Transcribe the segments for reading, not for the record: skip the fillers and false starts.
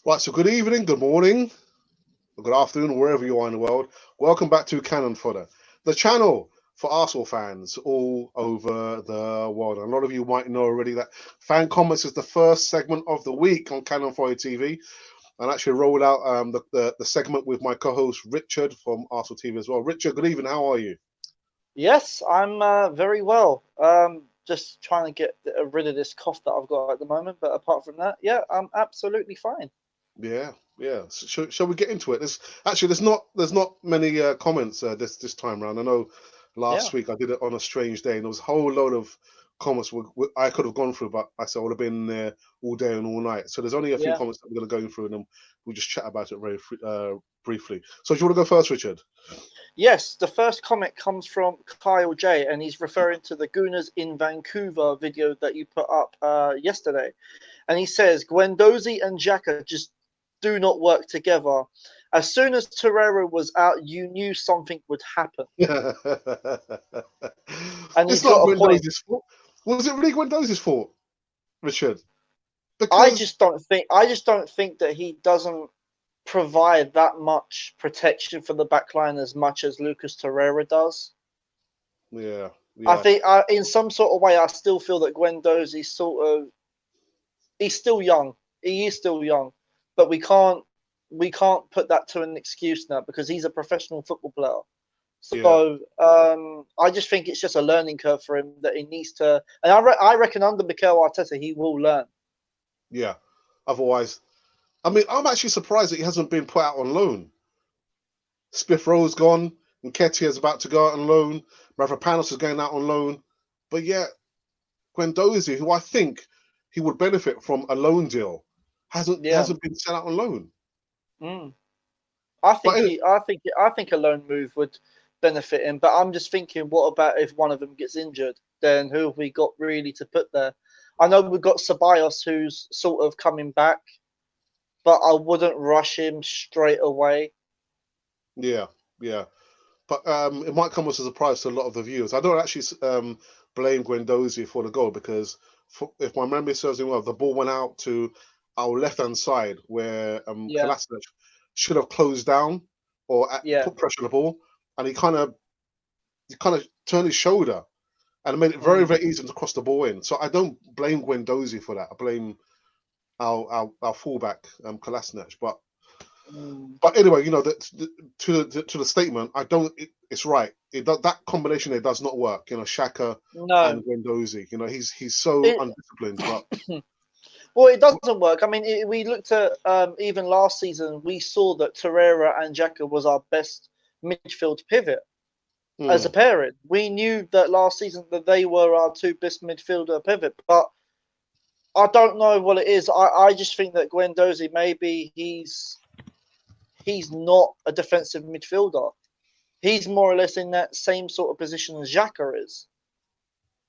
Right, so good evening, good morning, or good afternoon, wherever you are in the world. Welcome back to Cannon Fodder, the channel for Arsenal fans all over the world. And a lot of you might know already that Fan Comments is the first segment of the week on Cannon Fodder TV. And actually rolled out the segment with my co-host Richard from Arsenal TV as well. Richard, good evening, how are you? Yes, I'm very well. Just trying to get rid of this cough that I've got at the moment. But apart from that, yeah, I'm absolutely fine. Yeah, yeah. Shall we get into it? There's not many comments this time round. I know Yeah, last week I did it on a strange day, and there was a whole load of comments I could have gone through, but I said I would have been there all day and all night. So there's only a few yeah. comments that we're going to go through, and then we'll just chat about it briefly. So do you want to go first, Richard? Yes, the first comment comes from Kyle J, and he's referring to the Gooners in Vancouver video that you put up yesterday. And he says Guendouzi and Xhaka just do not work together. As soon as Torreira was out, you knew something would happen. And It's he's not got a point. Guendouzi's fault. Was it really Guendouzi's fault, Richard? I Because just don't think. I just don't think that he doesn't provide that much protection for the backline as much as Lucas Torreira does. yeah, I yeah, think, in some sort of way, I still feel that Guendouzi sort of he's still young. He is still young, but we can't put that to an excuse now because he's a professional football player. yeah, So I just think it's just a learning curve for him that he needs to. And I reckon under Mikel Arteta he will learn. yeah. Otherwise, I mean, I'm actually surprised that he hasn't been put out on loan. Smith Rowe's gone, Nketiah is about to go out on loan, Mavropanos is going out on loan, but yet Guendouzi, who I think he would benefit from a loan deal, hasn't Yeah. hasn't been sent out on loan. Mm. I But think I think a loan move would benefit him, but I'm just thinking, what about if one of them gets injured? Then who have we got really to put there? I know we've got Ceballos who's sort of coming back, but I wouldn't rush him straight away. yeah, yeah. But it might come as a surprise to a lot of the viewers. I don't actually blame Guendouzi for the goal because, if my memory serves me well, the ball went out to our left hand side where Yeah, Kolasinac should have closed down or yeah, put pressure on the ball, and he kind of turned his shoulder and it made it very mm, very easy to cross the ball in. So I don't blame Guendouzi for that. I blame our fullback Kolasinac. But mm. anyway, to the statement, I don't. It's right. That combination there does not work. Xhaka and No. Guendouzi. He's so It, undisciplined. But well, it doesn't work. I mean, we looked at even last season. We saw that Torreira and Xhaka was our best midfield pivot as a mm, pairing. We knew that last season that they were our two best midfielder pivot, but I don't know what it is. I just think that Guendouzi maybe he's not a defensive midfielder. He's more or less in that same sort of position as Xhaka is.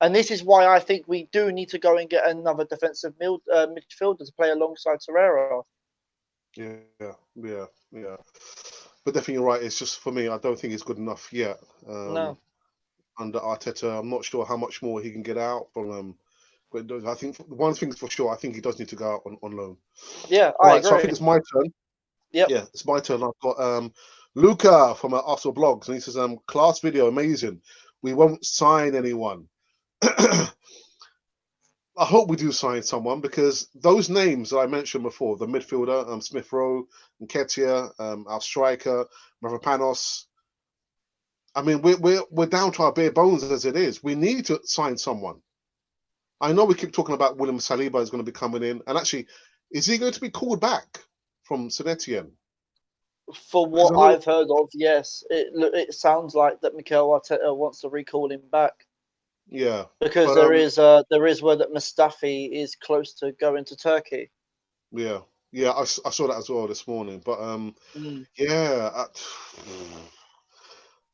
And this is why I think we do need to go and get another defensive midfielder to play alongside Torreira. yeah, yeah, yeah. But definitely you're right. It's just for me. I don't think it's good enough yet. Um, No. Under Arteta, I'm not sure how much more he can get out from Guendouzi. I think one thing's for sure. I think he does need to go out on loan. Yeah, All I right, so I think agree. it's my turn. Yep. Yeah, it's my turn. I've got Luca from Arsenal Blogs, and he says, class video, amazing. We won't sign anyone. I hope we do sign someone because those names that I mentioned before, the midfielder, Smith Rowe, Nketiah, our striker, Mavropanos. I mean, we're down to our bare bones as it is. We need to sign someone. I know we keep talking about William Saliba is going to be coming in, and actually, is he going to be called back from Saint Etienne? For Because what I know, I've heard of, yes, it sounds like that Mikel Arteta wants to recall him back yeah, because but there is word that Mustafi is close to going to Turkey. yeah, yeah, I saw that as well this morning. But Mm. yeah,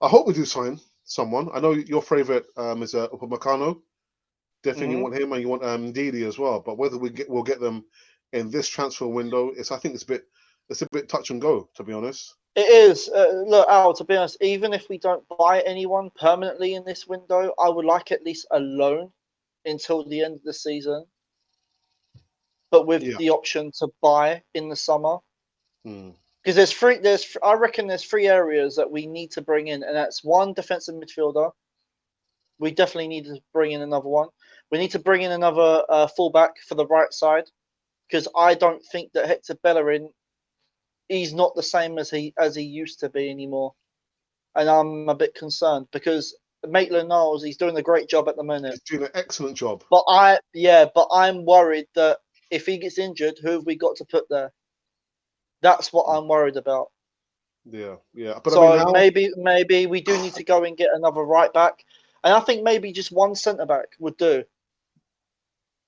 I hope we do sign someone. I know your favorite is Upamecano. Definitely, you Hmm. want him and you want Ndidi as well. But whether we'll get them in this transfer window, I think it's a bit touch and go, to be honest. It is. Look, Al, to be honest, even if we don't buy anyone permanently in this window, I would like at least a loan until the end of the season. but with Yeah. the option to buy in the summer. Mm. Because I reckon there's three areas that we need to bring in, and that's one, defensive midfielder. We definitely need to bring in another one. We need to bring in another fullback for the right side, because I don't think that Hector Bellerin, he's not the same as he used to be anymore, and I'm a bit concerned because Maitland-Niles, he's doing a great job at the minute. He's doing an excellent job. But I'm worried that if he gets injured, who have we got to put there? That's what I'm worried about. Yeah, yeah. But I mean, So how? maybe we do need to go and get another right back, and I think maybe just one centre back would do.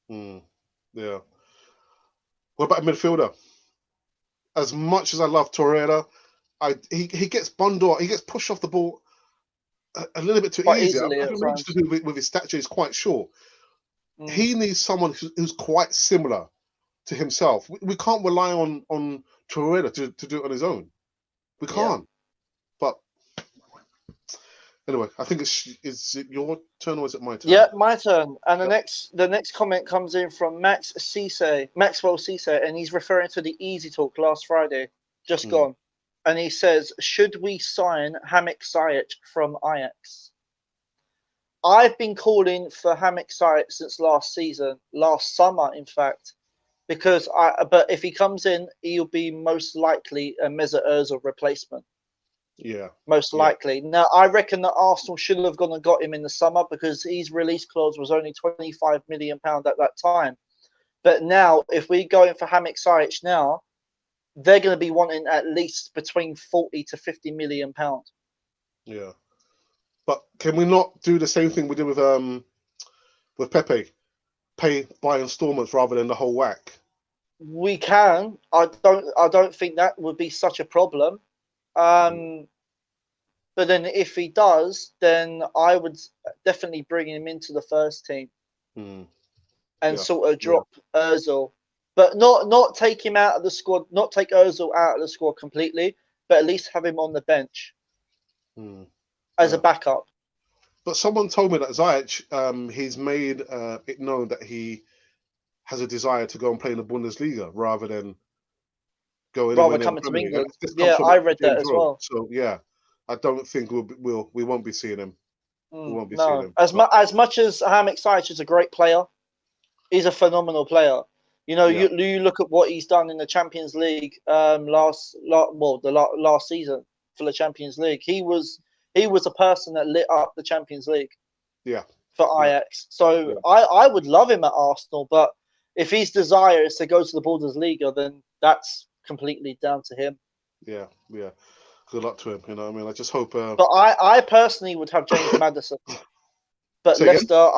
Yeah. What about a midfielder? As much as I love Torreira, he gets bundled, he gets pushed off the ball a little bit too Quite easy. easily I at think maybe just to times. do with his stature, he's quite short. Mm, He needs someone who's quite similar to himself. We can't rely on Torreira to do it on his own. We yeah. can't. But anyway, I think is it your turn or is it my turn? Yeah, my turn. And Yep. the next comment comes in from Maxwell Cisse, and he's referring to the Easy Talk last Friday, just Mm, gone. And he says, should we sign Hamik Ziyech from Ajax? I've been calling for Hamik Ziyech since last summer, in fact, but if he comes in, he'll be most likely a Mesut Ozil replacement. yeah, Most yeah, likely. Now, I reckon that Arsenal should have gone and got him in the summer because his release clause was only £25 million at that time. But now, if we go in for Hamik Ziyech now, they're going to be wanting at least between 40 to 50 million pound. yeah. But can we not do the same thing we did with Pepe? Pay by installments rather than the whole whack. We can. I don't think that would be such a problem. Um, but then if he does, then I would definitely bring him into the first team Mm, and yeah, sort of yeah, drop Özil, but not take him out of the squad, not take Özil out of the squad completely, but at least have him on the bench as a yeah. backup. But someone told me that Ziyech, he's made it known that he has a desire to go and play in the Bundesliga rather than go anywhere Rather near the coming to Premier League. And England. this comes Yeah, from I read that James as Rowe. well. So yeah, I don't think we won't be seeing him. We won't be seeing No, him. as But much as Hamik Ziyech is a great player, he's a phenomenal player. You know, yeah, you look at what he's done in the Champions League last season for the Champions League. He was a person that lit up the Champions League yeah, for yeah, Ajax. So yeah, I would love him at Arsenal, but if his desire is to go to the Bundesliga, then that's completely down to him. yeah, yeah. Good luck to him. You know what I mean? I just hope. But I personally would have James Maddison. But Say again. Leicester,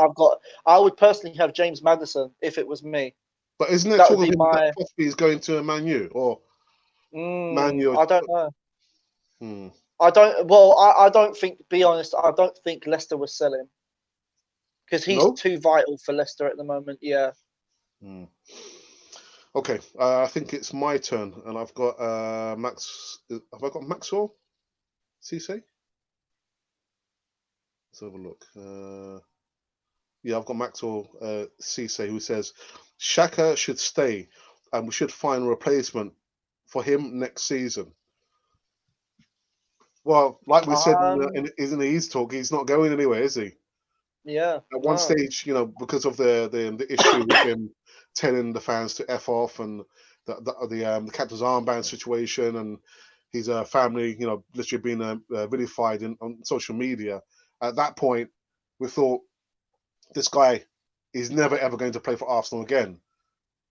I would personally have James Maddison if it was me. But isn't there That would talk of be him that my. possibly he's going to Man U or Man U? I don't know. Hmm, I don't. Well, I don't think. To be honest, I don't think Leicester will sell him because he's no. too vital for Leicester at the moment. Yeah. Hmm. Okay, I think it's my turn, and I've got Max. Have I got Maxwell? CC? Let's have a look. Yeah, I've got Maxwell CC who says Xhaka should stay, and we should find a replacement for him next season. Well, like we said in the East talk, he's not going anywhere, is he? Yeah. At one No. stage, because of the issue with him telling the fans to f off and the captain's armband situation and his family, literally being vilified on social media. At that point, we thought this guy is never ever going to play for Arsenal again,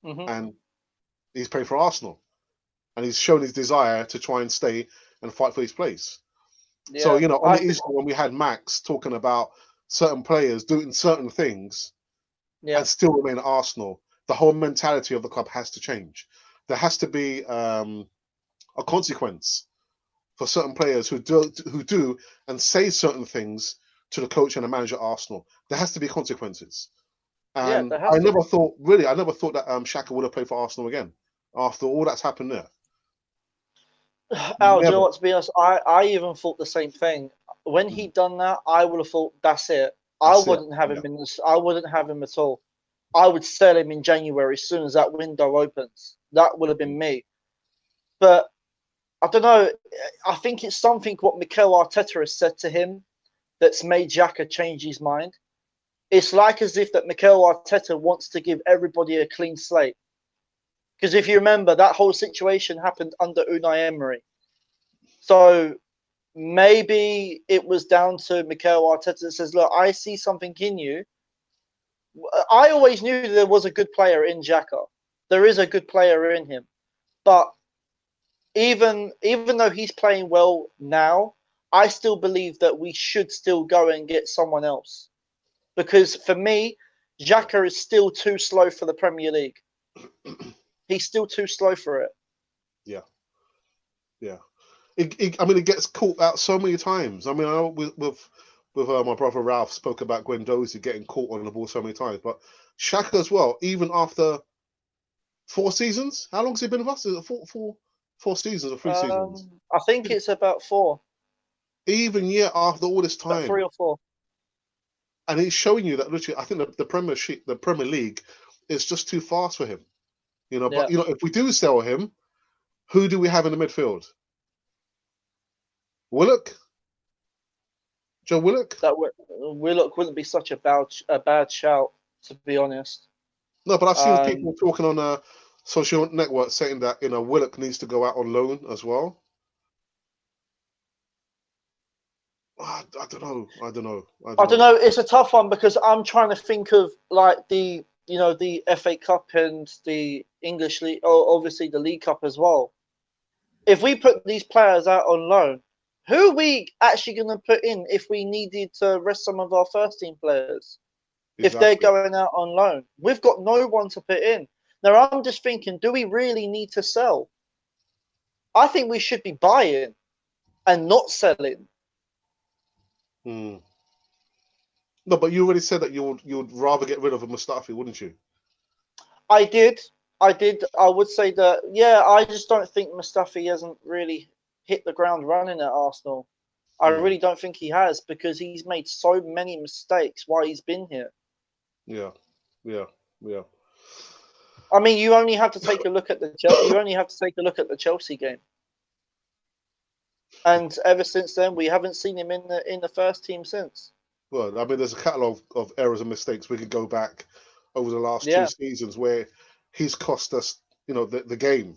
Hmm. and he's played for Arsenal, and he's shown his desire to try and stay and fight for his place. So Yeah. on the East when we had Max talking about certain players doing certain things Yeah. and still remain at Arsenal, the whole mentality of the club has to change. There has to be a consequence for certain players who do and say certain things to the coach and the manager at Arsenal. There has to be consequences. Yeah. And There has to be. I never thought that Xhaka would have played for Arsenal again after all that's happened there. Al, do you know Never. what? To be honest, I even thought the same thing. When he Mm. done that, I would have thought that's it. I That's it. wouldn't have Yeah. him in this. I wouldn't have him at all. I would sell him in January as soon as that window opens. That would have been me. But I don't know. I think it's something what Mikel Arteta has said to him that's made Xhaka change his mind. It's like as if that Mikel Arteta wants to give everybody a clean slate. Because if you remember, that whole situation happened under Unai Emery. So maybe it was down to Mikel Arteta that says, look, I see something in you. I always knew there was a good player in Xhaka. There is a good player in him. But even though he's playing well now, I still believe that we should still go and get someone else. Because for me, Xhaka is still too slow for the Premier League. He's still too slow for it. Yeah, yeah. I mean, it gets caught out so many times. I mean, I know with my brother Ralph spoke about Guendouzi getting caught on the ball so many times, but Xhaka as well. Even after 4 seasons, how long has he been with us? Is it four seasons or 3 seasons? I think it's about 4. Even after all this About 3 time, or 4. and he's showing you that literally, I think the Premier League is just too fast for him. Yeah. But if we do sell him, who do we have in the midfield? Willock, Joe Willock. That Willock wouldn't be such a bad shout, to be honest. No, but I've seen people talking on social networks saying that Willock needs to go out on loan as well. I don't know. I don't know. It's a tough one because I'm trying to think of like the FA Cup and the English League, or obviously the League Cup as well. If we put these players out on loan, who are we actually going to put in if we needed to rest some of our first team players? Exactly. If they're going out on loan, we've got no one to put in. Now I'm just thinking, do we really need to sell? I think we should be buying and not selling. No, but you already said that you'd rather get rid of a Mustafi, wouldn't you? I did. I would say that, yeah, I just don't think Mustafi hasn't really hit the ground running at Arsenal. I really don't think he has because he's made so many mistakes while he's been here. Yeah. I mean, you only have to take a look at the Chelsea game. And ever since then, we haven't seen him in the first team since. Well, I mean, there's a catalogue of errors and mistakes we could go back over the last 2 seasons where he's cost us, the game.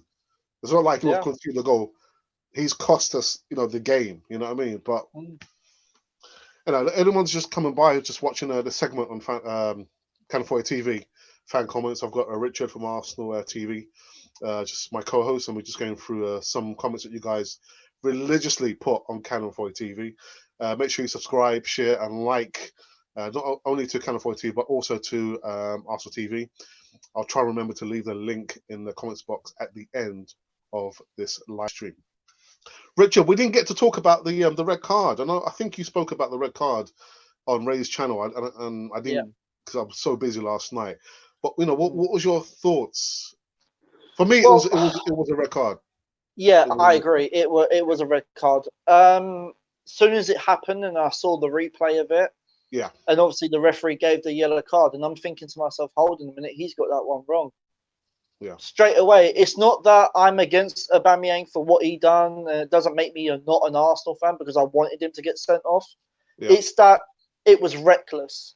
It's not like he was conceding the goal. He's cost us, the game. You know what I mean? But anyone's just coming by, just watching the segment on Cannon 40 TV fan comments. I've got Richard from Arsenal TV, just my co-host, and we're just going through some comments that you guys religiously put on Cannon 40 TV. Make sure you subscribe, share, and like, not only to Cannon 40 TV, but also to Arsenal TV. I'll try and remember to leave the link in the comments box at the end of this live stream. Richard, we didn't get to talk about the red card. I think you spoke about the red card on Ray's channel, and I didn't because I was so busy last night. But what was your thoughts? For me, it was a red card. Yeah, I agree. It was a red card. Soon as it happened and I saw the replay of it, and obviously the referee gave the yellow card, and I'm thinking to myself, hold on a minute, he's got that one wrong. Yeah. Straight away, it's not that I'm against Aubameyang for what he done. It doesn't make me not an Arsenal fan because I wanted him to get sent off. Yeah. It's that it was reckless.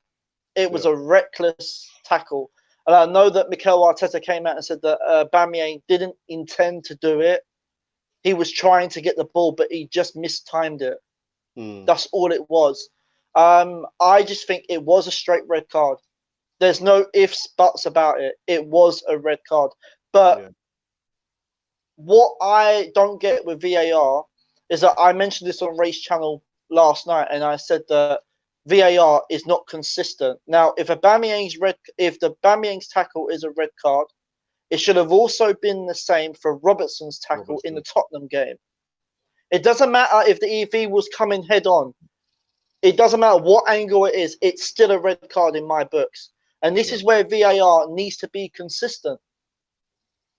It was a reckless tackle. And I know that Mikel Arteta came out and said that Aubameyang didn't intend to do it. He was trying to get the ball, but he just mistimed it. That's all it was. I just think it was a straight red card. There's no ifs, buts about it. It was a red card. But what I don't get with VAR is that I mentioned this on Ray's channel last night, and I said that VAR is not consistent. Now, if the Aubameyang's tackle is a red card, it should have also been the same for Robertson's tackle in the Tottenham game. It doesn't matter if he was coming head on. It doesn't matter what angle it is. It's still a red card in my books. And this is where VAR needs to be consistent.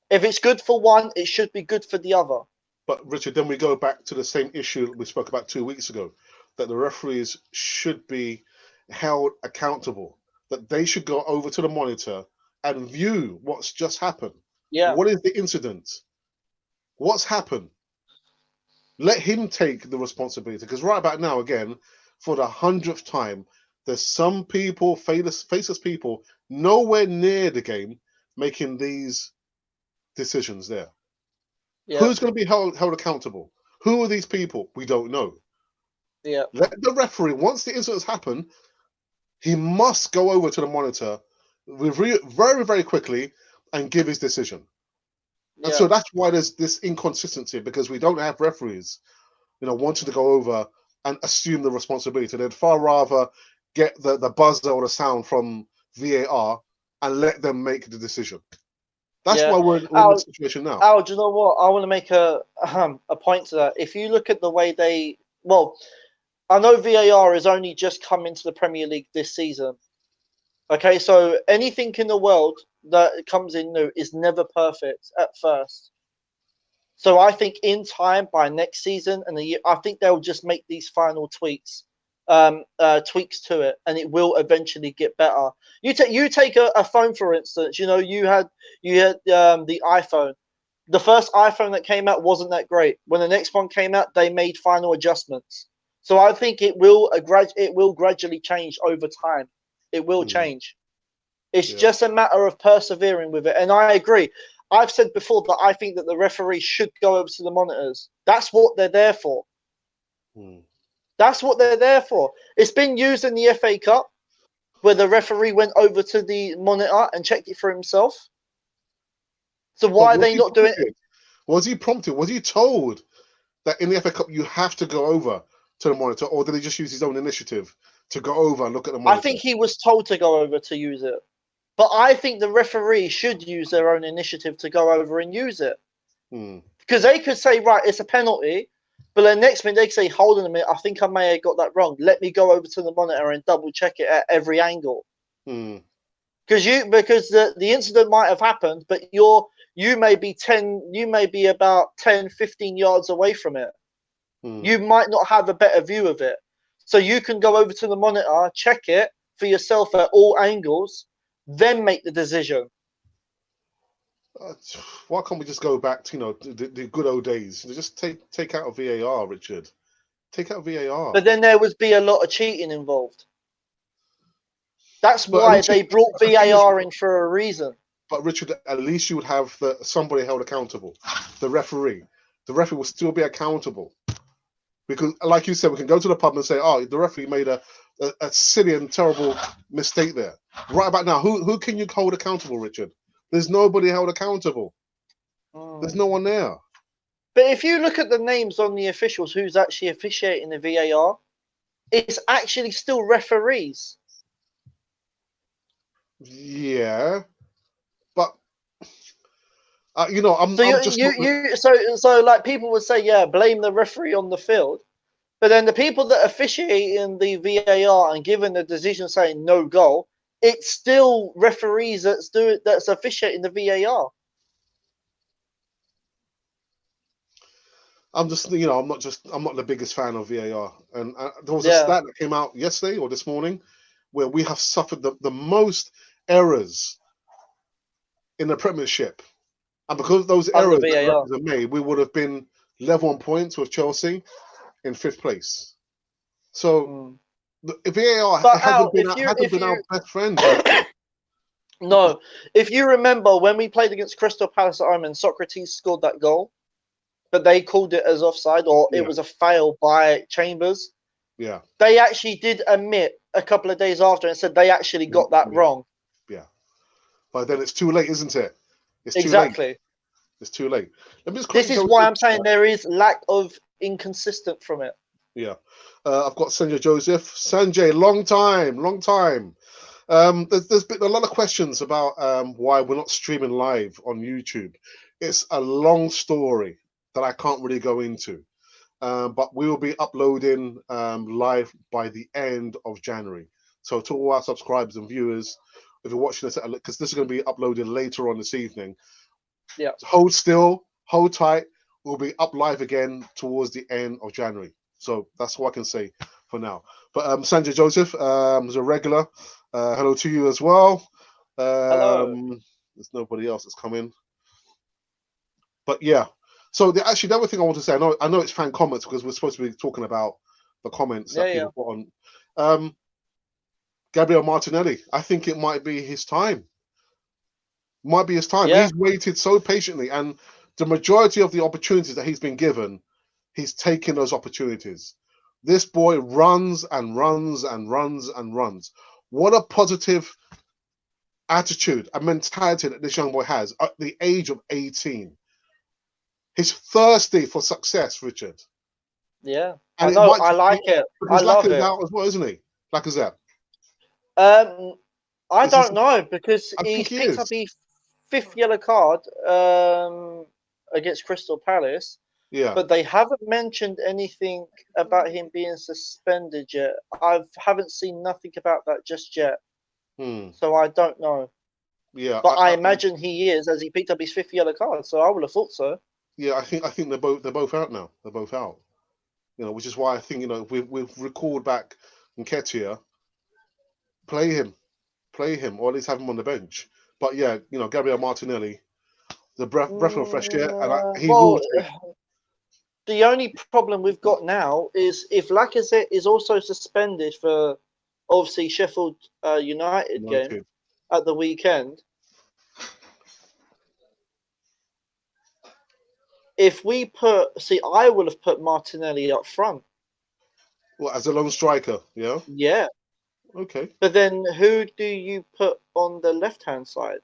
If it's good for one, it should be good for the other. But Richard, then we go back to the same issue that we spoke about 2 weeks ago, that the referees should be held accountable. that they should go over to the monitor and view what's just happened. Yeah. What is the incident? What's happened? Let him take the responsibility. Because right about now, again, for the 100th time, there's some people, faceless people, nowhere near the game making these decisions there. Yeah. Who's going to be held accountable? Who are these people? We don't know. Yeah. Let the referee, once the incidents happen, he must go over to the monitor, review it very, very quickly, and give his decision. And Yeah. so that's why there's this inconsistency, because we don't have referees, wanting to go over and assume the responsibility. They'd far rather get the buzzer or the sound from VAR and let them make the decision. That's Yeah. why we're in this situation now. Al, do you know what? I want to make a point to that. If you look at the way I know VAR has only just come into the Premier League this season. Okay, so anything in the world that comes in new is never perfect at first. So I think in time, by next season and the year, I think they'll just make these final tweaks to it, and it will eventually get better. You take a phone, for instance. You had the iPhone. The first iPhone that came out wasn't that great. When the next one came out, they made final adjustments. So I think it will gradually change over time. It will change. It's Yeah. just a matter of persevering with it. And I agree. I've said before that I think that the referee should go over to the monitors. That's what they're there for. Mm. That's what they're there for. It's been used in the FA Cup, where the referee went over to the monitor and checked it for himself. So But why are they not doing it? Was he prompted? Was he told that in the FA Cup you have to go over to the monitor, or did he just use his own initiative to go over and look at the I monitor? think he was told to go over to use it. But I think the referee should use their own initiative to go over and use it. Mm. Because they could say, right, it's a penalty, but then next minute they could say, hold on a minute, I think I may have got that wrong. Let me go over to the monitor and double check it at every angle. Mm. Because the incident might have happened, but you may be about 10, 15 yards away from it. Mm. You might not have a better view of it. So you can go over to the monitor, check it for yourself at all angles, then make the decision. Why can't we just go back to the good old days? Just take out a VAR, Richard. Take out VAR. But then there would be a lot of cheating involved. That's But why they brought the thing is, VAR in for a reason. but Richard, at least you would have somebody held accountable. The referee. The referee will still be accountable. Because, like you said, we can go to the pub and say, "Oh, the referee made a silly and terrible mistake there." Right about now, who can you hold accountable, Richard? There's nobody held accountable. There's no one there. But if you look at the names on the officials who's actually officiating the VAR, it's actually still referees. Yeah, but I'm So I'm just not. so like people would say, yeah, blame the referee on the field. But then the people that officiate in the VAR and given the decision saying no goal, it's still referees that's officiating the VAR. I'm just, I'm not the biggest fan of VAR. And there was a Yeah, stat that came out yesterday or this morning where we have suffered the most errors in the Premiership. And because of those under errors that the VAR. referees have made, we would have been level on points with Chelsea in fifth place. So Mm. the VAR But Al, hasn't been our best friend. no, if you remember when we played against Crystal Palace at home and Socrates scored that goal, but they called it as offside or it Yeah, was a fail by Chambers. yeah, They actually did admit a couple of days after and said they actually got that yeah, wrong. yeah. But then it's too late, isn't it? It's too late. Exactly. It's too late. Let me just This quickly is go to why the I'm saying chat. there is lack of inconsistent from it. Yeah. I've got Sanjay Joseph. Sanjay, long time, long time. There's been a lot of questions about why we're not streaming live on YouTube. It's a long story that I can't really go into. But we will be uploading live by the end of January. So to all our subscribers and viewers, if you're watching this, because this is going to be uploaded later on this evening, Yeah. hold still, hold tight. We'll be up live again towards the end of January. So that's what I can say for now. But Sanjay Joseph is a regular. Hello to you as well. Hello. There's nobody else that's come in, but yeah. So actually, the other thing I want to say, I know it's fan comments because we're supposed to be talking about the comments Yeah, that yeah, people put on. Um, Gabriel Martinelli, I think it might be his time. Might be his time. yeah, He's waited so patiently, and the majority of the opportunities that he's been given, he's taken those opportunities. This boy runs and runs and runs and runs. What a positive attitude and mentality that this young boy has at the age of 18. He's thirsty for success, Richard. yeah. And I it know. might I just be like it. I because love Laka's it. out as well, isn't he? Laka's out. Um, I Is this? don't know because I think he's he picked up is. his fifth yellow card against Crystal Palace, Yeah. but they haven't mentioned anything about him being suspended yet. I haven't seen nothing about that just yet, Hmm. so I don't know. Yeah. But I imagine he is, as he picked up his fifth yellow card. So I would have thought so. Yeah. I think they're both out now. They're both out. Which is why I think we've recalled back Nketiah, play him, or at least have him on the bench. But yeah, Gabriel Martinelli, the breath of fresh air, and he will Well, take. the only problem we've got now is if Lacazette is also suspended for obviously Sheffield United game United. at the weekend. If we I would have put Martinelli up front. Well, as a lone striker, yeah. Yeah, Okay. but then who do you put on the left hand side?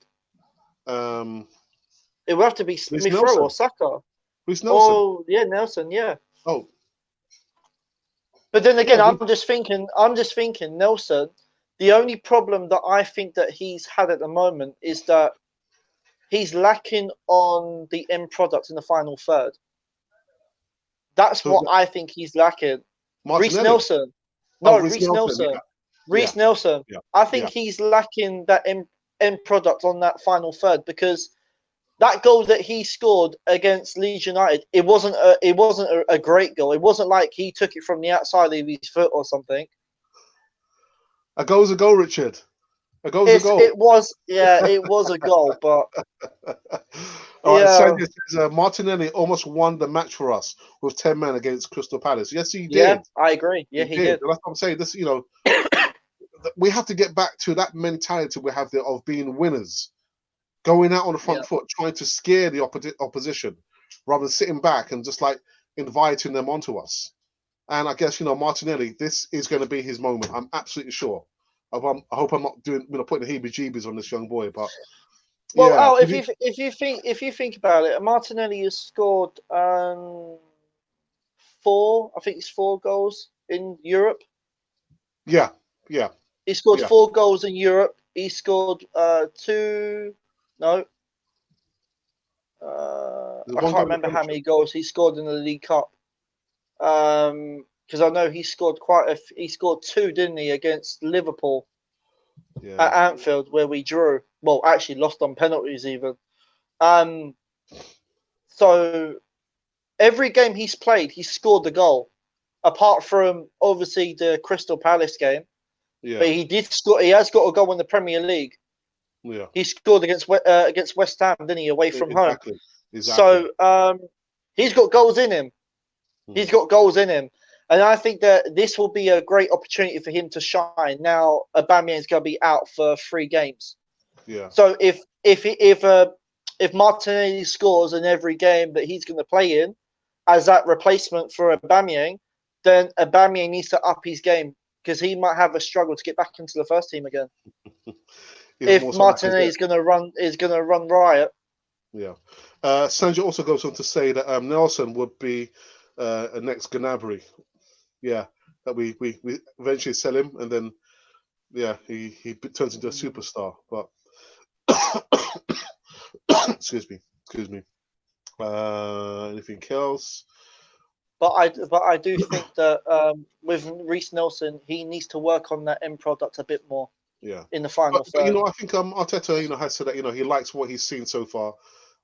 Um, It would have to be Reece Smith Rowe or Nelson. Saka. Reece Nelson. Oh yeah, Nelson. Yeah. Oh, But then yeah. again, I'm just thinking, Nelson. The only problem that I think that he's had at the moment is that he's lacking on the end product in the final third. That's So what I think he's lacking. Reese Martinelli. Nelson. Oh, No, Reece Reese Nelson. Yeah. Nelson. Yeah. Reese Nelson. Yeah. I Yeah. think he's lacking that end product on that final third because that goal that he scored against Leeds United, it wasn't a great goal. It wasn't like he took it from the outside of his foot or something. A goal's a goal, Richard. A goal's a It's goal. it was yeah, it was a goal, but All right, yeah, Sandy says Martinelli almost won the match for us with 10 men against Crystal Palace. Yes, he yeah, did. I agree. Yeah, He he did. did. And that's what I'm saying. We have to get back to that mentality we have there of being winners, going out on the Yeah, front foot, trying to scare the opposition rather than sitting back and just like inviting them onto us. And I guess, Martinelli, this is going to be his moment. I'm absolutely sure. I hope I'm not putting the heebie-jeebies on this young boy, but well, yeah, Al, if you think about it, Martinelli has scored four. I think it's 4 goals in Europe. yeah, yeah, He scored yeah. 4 goals in Europe. He scored two. No, There's I one can't goal in the remember how Premiership. many goals he scored in the League Cup. Because I know he scored he scored two, didn't he, against Liverpool Yeah, at Anfield, where we drew. Well, actually lost on penalties even. Um, so every game he's played, he's scored the goal. Apart from obviously the Crystal Palace game, but yeah, he did score. He has got a goal in the Premier League. yeah. He scored against West Ham, didn't he, away from home? Exactly, exactly. So he's got goals in him. He's Hmm. got goals in him, and I think that this will be a great opportunity for him to shine. Now, Aubameyang's going to be out for 3 games, Yeah. so if Martinelli scores in every game that he's going to play in as that replacement for Aubameyang, then Aubameyang needs to up his game because he might have a struggle to get back into the first team again. Even If more so like I Martinelli said. is going to run riot. Yeah. Sanjay also goes on to say that Nelson would be a next Gnabry. Yeah. That we eventually sell him, and then yeah, he turns into a superstar. But excuse me. Anything else? But I do think that with Reece Nelson, he needs to work on that end product a bit more Yeah. in the But, final but third. I think Arteta, has said that he likes what he's seen so far.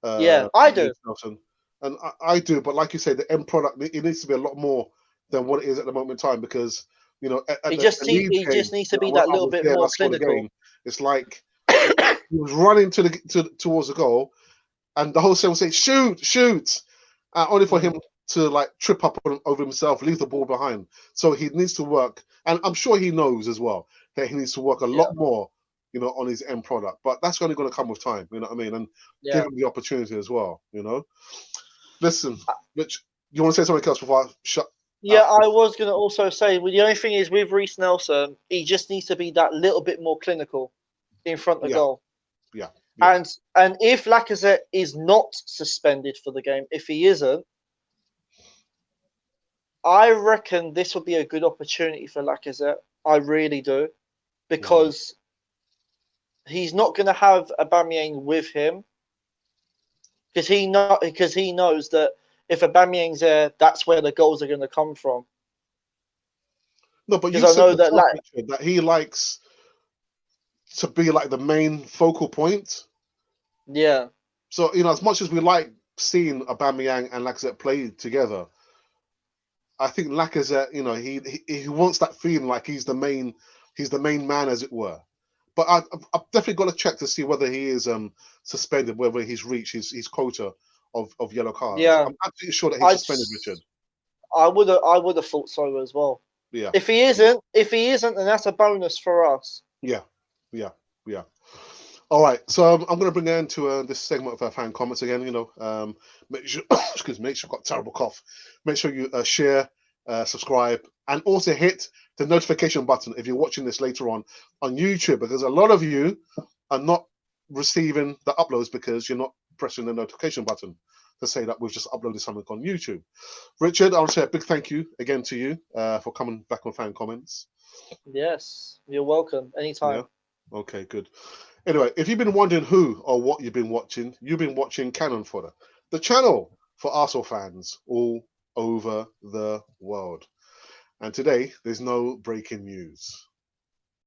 Yeah, I With do. Nelson, and I do. But like you say, the end product it needs to be a lot more than what it is at the moment in time because You know, at He the just Leeds he game, just needs to be where that I little was bit there and I more saw the clinical. game, it's like he was running towards the goal, and the whole was saying, "Shoot, shoot!" Only for him to like trip up over himself, leave the ball behind. So he needs to work, and I'm sure he knows as well that he needs to work a Yeah, lot more, you know, on his end product. But that's only going to come with time, you know what I mean? And give yeah. him the opportunity as well, you know. Listen, Rich, you want to say something else before I shut Yeah, out? I was going to also say, well, the only thing is with Reece Nelson, he just needs to be that little bit more clinical in front of Yeah, goal. yeah, yeah. And if Lacazette is not suspended for the game, if he isn't, I reckon this would be a good opportunity for Lacazette. I really do, Mhm. because he's not going to have Aubameyang with him, because he knows that if Aubameyang's there, that's where the goals are going to come from. No, but you Because I said know that, yourself, Richard, that he likes to be like the main focal point. yeah, So, you know, as much as we like seeing Aubameyang and Lacazette play together, I think Lacazette, you know, he wants that feeling like he's the main man, as it were. But I've definitely got to check to see whether he is suspended, whether he's reached his quota of yellow cards. yeah, I'm absolutely sure that he's I suspended, Richard. I would have thought so as well. Yeah, If he isn't, then that's a bonus for us. yeah, yeah, yeah. All right, so I'm going to bring an end to this segment of our fan comments again. You know, make sure, excuse me, make sure I've got a terrible cough. Make sure you share, subscribe, and also hit the notification button if you're watching this later on YouTube, because a lot of you are not receiving the uploads because you're not pressing the notification button to say that we've just uploaded something on YouTube. Richard, I'll say a big thank you again to you for coming back on fan comments. Yes, you're welcome Yeah. anytime. Okay, good. Anyway, if you've been wondering who or what you've been watching Cannon Fodder, the channel for Arsenal fans all over the world. And today, there's no breaking news.